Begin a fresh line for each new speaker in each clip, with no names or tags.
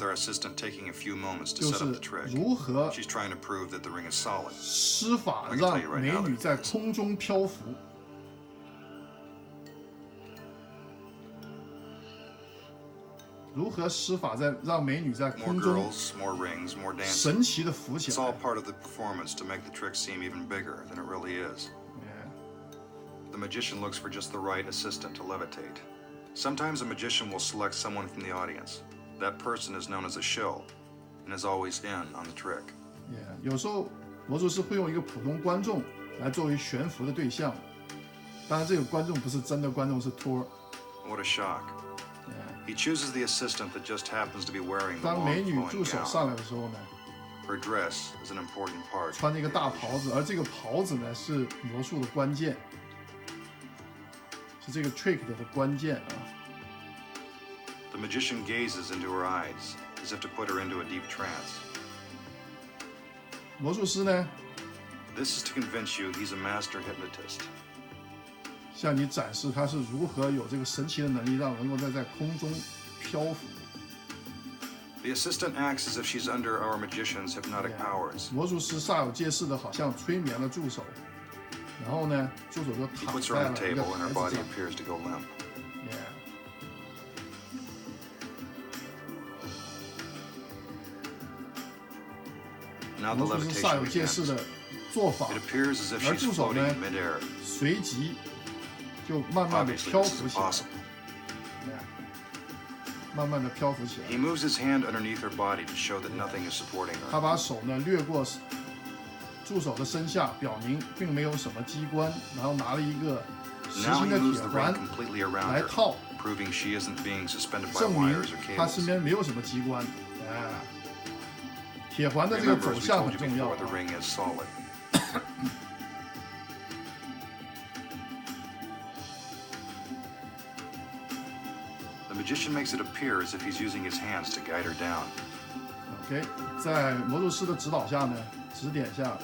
our assistant taking a few moments to
就
set up
是
the trick.
如何
She's trying to prove that the ring is solid.
施法让美女在空中漂浮。如何施法让美女在
More
空中
girls, more rings, more dancing.
神奇的浮起
It's all
来？
part of the performance to make the trick seem even bigger than it really is. The magician looks for just the right assistant to levitate. Sometimes a magician will select someone from the audience. That person is known as a shill and is always in on the trick.
有时候魔术师会用一个普通观众来作为悬浮的对象，当然这个观众不是真的观众，是托儿。
What a shock. He chooses the assistant that just happens to be wearing the
当
long
美女
flowing
助手
gown.
上来的时候呢，
Her dress is an important part.
穿着一个大袍子，而这个袍子呢是魔术的关键，是这个 trick 的关键啊。
The magician gazes into her eyes as if to put her into a deep trance.
魔术师呢，
This is to convince you he's a master hypnotist.
向你展示他是如何有这个神奇的能力，让能够在空中漂浮。
The assistant acts as if she's under our magician's hypnotic powers.
魔术师煞有介事的，好像催眠了助手，然后呢，助手就
He
躺
puts her
在
on
了
the
一个
table and her
台
body
子上。
appears to go limp. Now the
魔术师煞
levitation
有介事
begins.
的做法，
It appears as if
而
she's
助手
floating
呢
in midair.
随即就慢慢的
Obviously,
漂
this
浮
is
起来，
impossible.
慢慢的漂浮起
He
来。
moves his hand underneath her body to show that nothing is supporting
他
her.
把手呢掠过助手的身下，表明并没有什么机关，然后拿了一个实
Now
心
he
的
moves
铁
the ring
环
completely around
来
her,
套，
proving she isn't being suspended by
证明
wires or
他身
cables.
边没有什么机关。铁环的这个
Remember,
走
as we
向
told
很
you
重要
before, the ring is solid. The magician makes it appear as if he's using his hands to guide her down.
OK，在魔术师的指导下呢，指点下，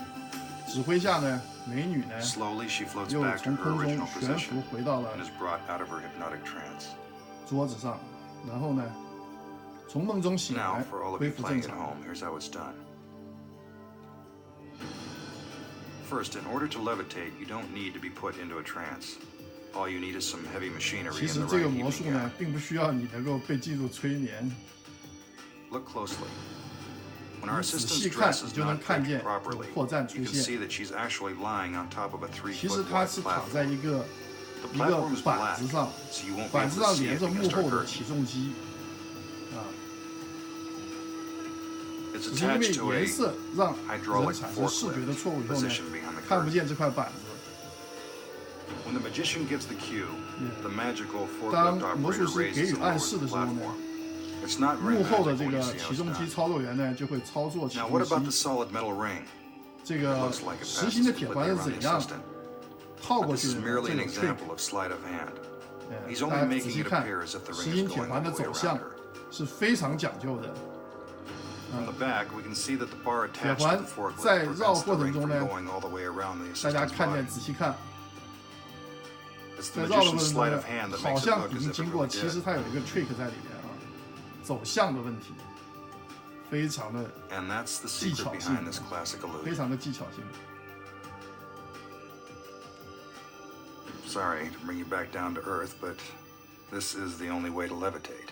指挥下呢，美女呢
Slowly, she floats
又
back to
从
her
空中
original
悬浮
position
回到了
and is brought out of her hypnotic trance.
桌子上，然后呢，从梦中醒
Now,
来，
for all of
恢
you
复
playing
正
at
常。
home, here's how it's done. First, in order to levitate, you don't need to be put into a trance. All you need is some heavy machinery
其
and
实
the
这个
right
魔术
evening
呢
gown.，
并不需要你能够被进入催眠，
Look closely. When our
你仔
assistant's
细看，
dress
你
is
就能
not
看
draped
见有
properly,
破绽
you
出
can
现。
see that she's actually lying on top of a
其实
3-foot
它
wide
是躺在
platform.
一个
The
一个
platform is
板
black,
子上，
so you won't be
板
able
子
to
上
see
连
it
着
against
幕
our
后的
curtain.
起重机，啊，
It's
只是因为
attached to
颜
a
色让
hydraulic
人产生视觉的
forklift
错误以后呢，
positioned behind the
看不
curtain.
见这块板子。
When the magician gives the cue, the magical
当
forklift
魔术
operator
师给
raises
予
and
暗
lowers
示
the
的时候呢，
platform. It's not very
幕后的
magical
这
when
个
you see how
起
it's
重机
done.
操作员呢，就会操作起
Now, what
重
about the
机。
solid metal ring?
这
It
个
looks like it
实心的
passes
铁
completely
环是
around
怎
the
样
assistant.
套
But
过
this
去
is
的呢？
merely
这
an
种 trick。
example of sleight of hand. He's
大
only
家仔
making
细
it
看，
appear as if the
实
ring
心
is
铁
going
环
all
的
the way
走向
around her.
是非常讲究的。
From the back, we can see that the bar
铁
attached to
环
the forklift
在绕
prevents the
过程
ring
中
from
呢，
going all the way around the
大家
assistant's
看见
body.
仔细看，
It's
在
the
绕的过
magician's
程中
sleight
呢
of hand that，
好
makes it
像
look
已
as
经
if it
经过，
really
其实
did.
它有一个 trick 在里面啊，走向的问题，非常的
And that's the
技
secret
巧性
behind this classic
非
illusion.
常的技巧性。
Sorry to bring you back down to earth, but this is the only way to levitate.